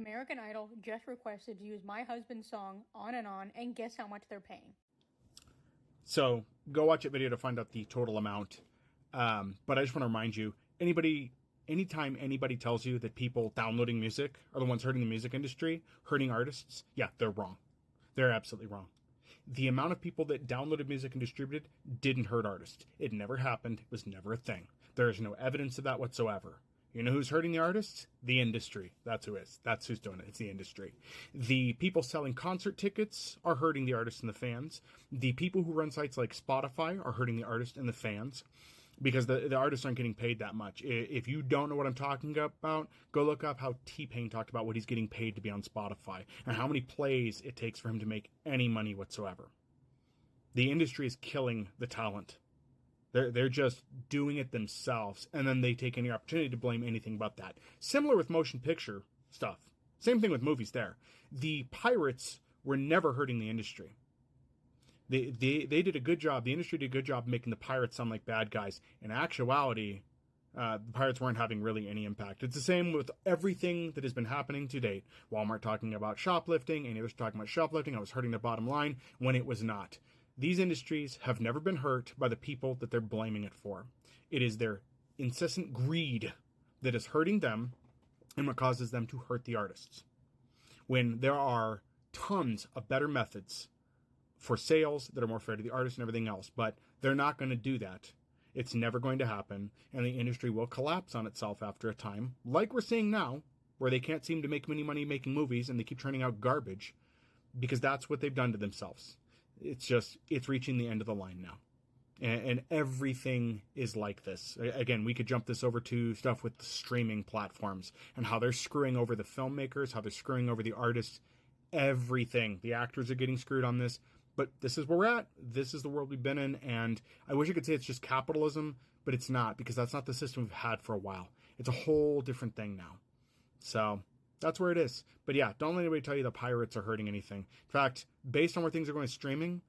American Idol just requested to use my husband's song On, and guess how much they're paying? So go watch that video to find out the total amount. But I just want to remind you, anytime anybody tells you that people downloading music are the ones hurting the music industry, hurting artists, yeah, they're wrong. They're absolutely wrong. The amount of people that downloaded music and distributed didn't hurt artists. It never happened. It was never a thing. There is no evidence of that whatsoever. You know who's hurting the artists? The industry. That's who is. That's who's doing it. It's the industry. The people selling concert tickets are hurting the artists and the fans. The people who run sites like Spotify are hurting the artists and the fans because the artists aren't getting paid that much. If you don't know what I'm talking about, go look up how T-Pain talked about what he's getting paid to be on Spotify and how many plays it takes for him to make any money whatsoever. The industry is killing the talent. They're just doing it themselves, and then they take any opportunity to blame anything but that. Similar with motion picture stuff. Same thing with movies there. The pirates were never hurting the industry. They did a good job. The industry did a good job making the pirates sound like bad guys. In actuality, the pirates weren't having really any impact. It's the same with everything that has been happening to date. Walmart talking about shoplifting, any others talking about shoplifting. I was hurting the bottom line when it was not. These industries have never been hurt by the people that they're blaming it for. It is their incessant greed that is hurting them and what causes them to hurt the artists. When there are tons of better methods for sales that are more fair to the artists and everything else, but they're not going to do that. It's never going to happen, and the industry will collapse on itself after a time, like we're seeing now, where they can't seem to make any money making movies and they keep turning out garbage, because that's what they've done to themselves. It's reaching the end of the line now. And everything is like this. Again, we could jump this over to stuff with the streaming platforms and how they're screwing over the filmmakers, how they're screwing over the artists, everything. The actors are getting screwed on this. But this is where we're at. This is the world we've been in. And I wish I could say it's just capitalism, but it's not, because that's not the system we've had for a while. It's a whole different thing now. So that's where it is. But yeah, don't let anybody tell you the pirates are hurting anything. In fact, based on where things are going streaming,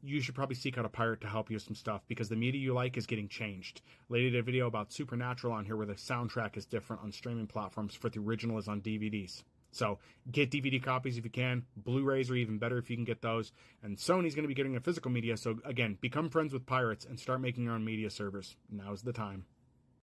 you should probably seek out a pirate to help you with some stuff, because the media you like is getting changed. Lady did a video about Supernatural on here where the soundtrack is different on streaming platforms, for the original is on DVDs. So get DVD copies if you can. Blu-rays are even better if you can get those. And Sony's going to be getting a physical media. So again, become friends with pirates and start making your own media servers. Now's the time.